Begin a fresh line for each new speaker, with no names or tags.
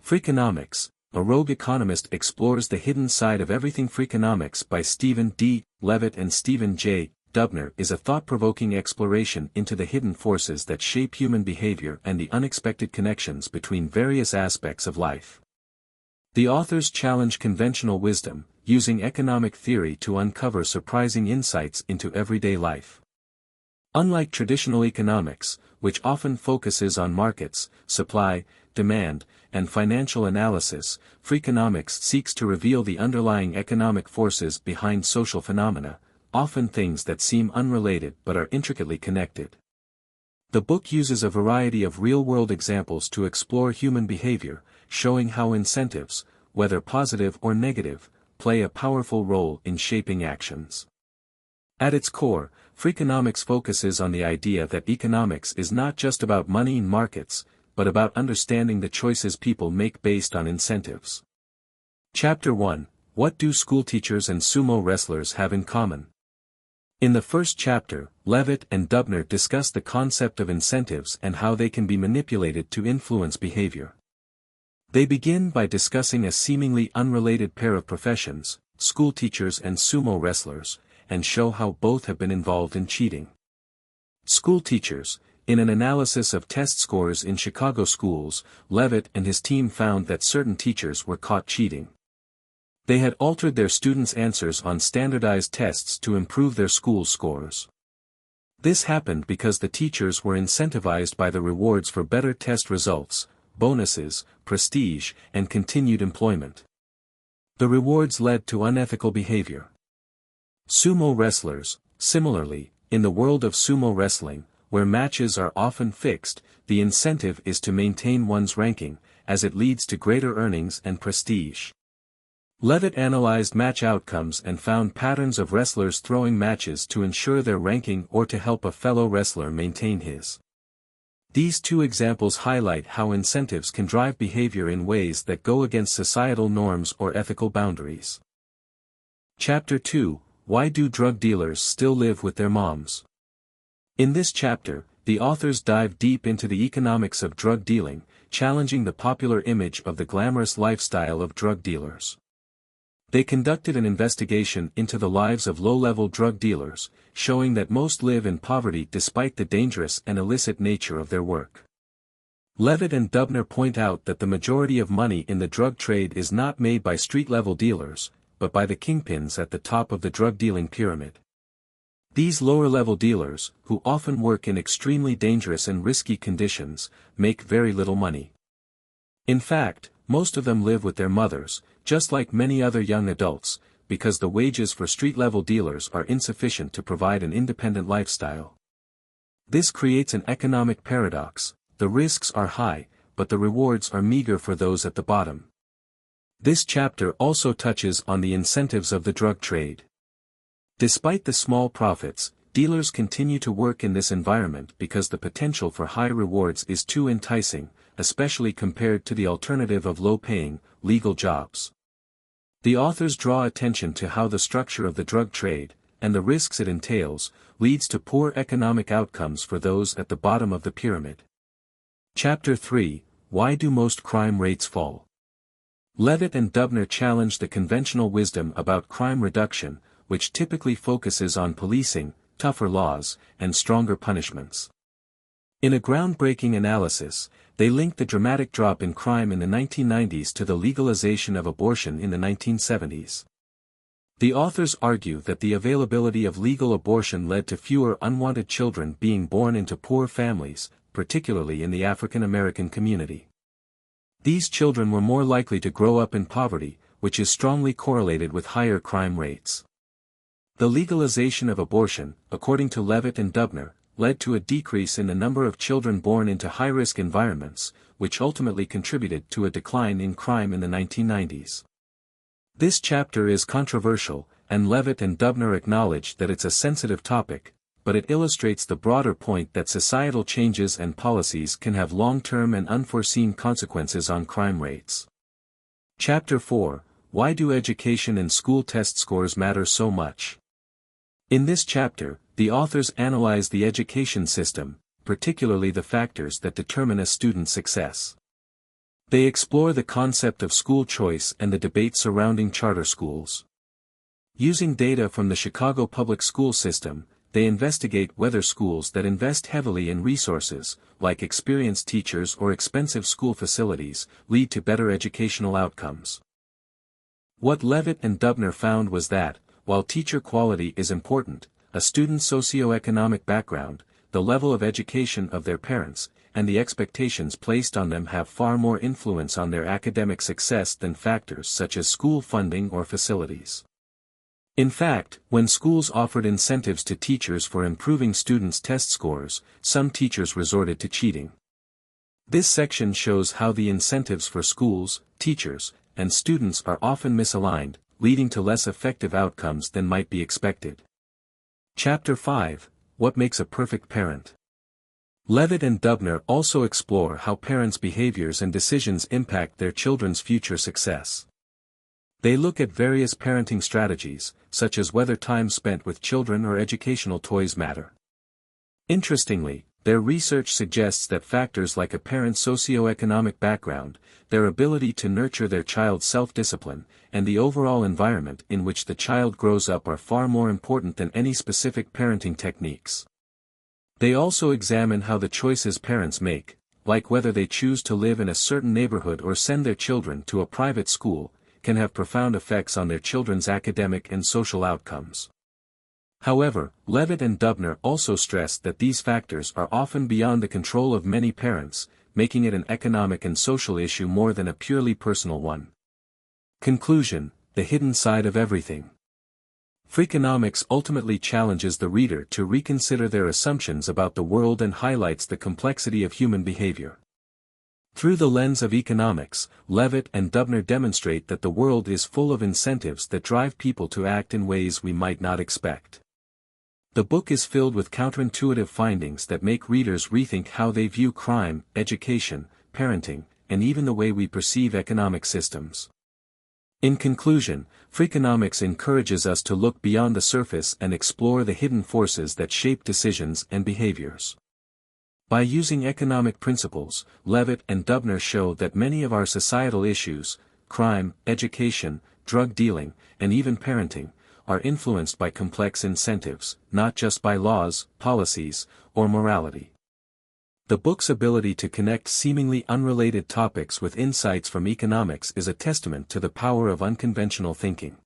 Freakonomics, a rogue economist explores the hidden side of everything. Freakonomics by Stephen D. Levitt and Stephen J. Dubner is a thought-provoking exploration into the hidden forces that shape human behavior and the unexpected connections between various aspects of life. The authors challenge conventional wisdom, using economic theory to uncover surprising insights into everyday life. Unlike traditional economics, which often focuses on markets, supply, demand, and financial analysis, Freakonomics seeks to reveal the underlying economic forces behind social phenomena, often things that seem unrelated but are intricately connected. The book uses a variety of real-world examples to explore human behavior, showing how incentives, whether positive or negative, play a powerful role in shaping actions. At its core, Freakonomics focuses on the idea that economics is not just about money and markets, but about understanding the choices people make based on incentives. Chapter 1: What do schoolteachers and sumo wrestlers have in common? In the first chapter, Levitt and Dubner discuss the concept of incentives and how they can be manipulated to influence behavior. They begin by discussing a seemingly unrelated pair of professions, schoolteachers and sumo wrestlers, and show how both have been involved in cheating. Schoolteachers. In an analysis of test scores in Chicago schools, Levitt and his team found that certain teachers were caught cheating. They had altered their students' answers on standardized tests to improve their school scores. This happened because the teachers were incentivized by the rewards for better test results, bonuses, prestige, and continued employment. The rewards led to unethical behavior. Sumo wrestlers. Similarly, in the world of sumo wrestling, where matches are often fixed, the incentive is to maintain one's ranking, as it leads to greater earnings and prestige. Levitt analyzed match outcomes and found patterns of wrestlers throwing matches to ensure their ranking or to help a fellow wrestler maintain his. These two examples highlight how incentives can drive behavior in ways that go against societal norms or ethical boundaries. Chapter 2: Why do drug dealers still live with their moms? In this chapter, the authors dive deep into the economics of drug dealing, challenging the popular image of the glamorous lifestyle of drug dealers. They conducted an investigation into the lives of low-level drug dealers, showing that most live in poverty despite the dangerous and illicit nature of their work. Levitt and Dubner point out that the majority of money in the drug trade is not made by street-level dealers, but by the kingpins at the top of the drug-dealing pyramid. These lower-level dealers, who often work in extremely dangerous and risky conditions, make very little money. In fact, most of them live with their mothers, just like many other young adults, because the wages for street-level dealers are insufficient to provide an independent lifestyle. This creates an economic paradox: the risks are high, but the rewards are meager for those at the bottom. This chapter also touches on the incentives of the drug trade. Despite the small profits, dealers continue to work in this environment because the potential for high rewards is too enticing, especially compared to the alternative of low-paying, legal jobs. The authors draw attention to how the structure of the drug trade, and the risks it entails, leads to poor economic outcomes for those at the bottom of the pyramid. Chapter 3: Why do most crime rates fall? Levitt and Dubner challenge the conventional wisdom about crime reduction, which typically focuses on policing, tougher laws, and stronger punishments. In a groundbreaking analysis, they link the dramatic drop in crime in the 1990s to the legalization of abortion in the 1970s. The authors argue that the availability of legal abortion led to fewer unwanted children being born into poor families, particularly in the African American community. These children were more likely to grow up in poverty, which is strongly correlated with higher crime rates. The legalization of abortion, according to Levitt and Dubner, led to a decrease in the number of children born into high-risk environments, which ultimately contributed to a decline in crime in the 1990s. This chapter is controversial, and Levitt and Dubner acknowledge that it's a sensitive topic, but it illustrates the broader point that societal changes and policies can have long-term and unforeseen consequences on crime rates. Chapter 4: Why do education and school test scores matter so much? In this chapter, the authors analyze the education system, particularly the factors that determine a student's success. They explore the concept of school choice and the debate surrounding charter schools. Using data from the Chicago public school system, they investigate whether schools that invest heavily in resources, like experienced teachers or expensive school facilities, lead to better educational outcomes. What Levitt and Dubner found was that, while teacher quality is important, a student's socioeconomic background, the level of education of their parents, and the expectations placed on them have far more influence on their academic success than factors such as school funding or facilities. In fact, when schools offered incentives to teachers for improving students' test scores, some teachers resorted to cheating. This section shows how the incentives for schools, teachers, and students are often misaligned, leading to less effective outcomes than might be expected. Chapter 5: What Makes a Perfect Parent? Levitt and Dubner also explore how parents' behaviors and decisions impact their children's future success. They look at various parenting strategies, such as whether time spent with children or educational toys matter. Interestingly, their research suggests that factors like a parent's socioeconomic background, their ability to nurture their child's self-discipline, and the overall environment in which the child grows up are far more important than any specific parenting techniques. They also examine how the choices parents make, like whether they choose to live in a certain neighborhood or send their children to a private school, can have profound effects on their children's academic and social outcomes. However, Levitt and Dubner also stress that these factors are often beyond the control of many parents, making it an economic and social issue more than a purely personal one. Conclusion: the hidden side of everything. Freakonomics ultimately challenges the reader to reconsider their assumptions about the world and highlights the complexity of human behavior. Through the lens of economics, Levitt and Dubner demonstrate that the world is full of incentives that drive people to act in ways we might not expect. The book is filled with counterintuitive findings that make readers rethink how they view crime, education, parenting, and even the way we perceive economic systems. In conclusion, Freakonomics encourages us to look beyond the surface and explore the hidden forces that shape decisions and behaviors. By using economic principles, Levitt and Dubner show that many of our societal issues, crime, education, drug dealing, and even parenting, are influenced by complex incentives, not just by laws, policies, or morality. The book's ability to connect seemingly unrelated topics with insights from economics is a testament to the power of unconventional thinking.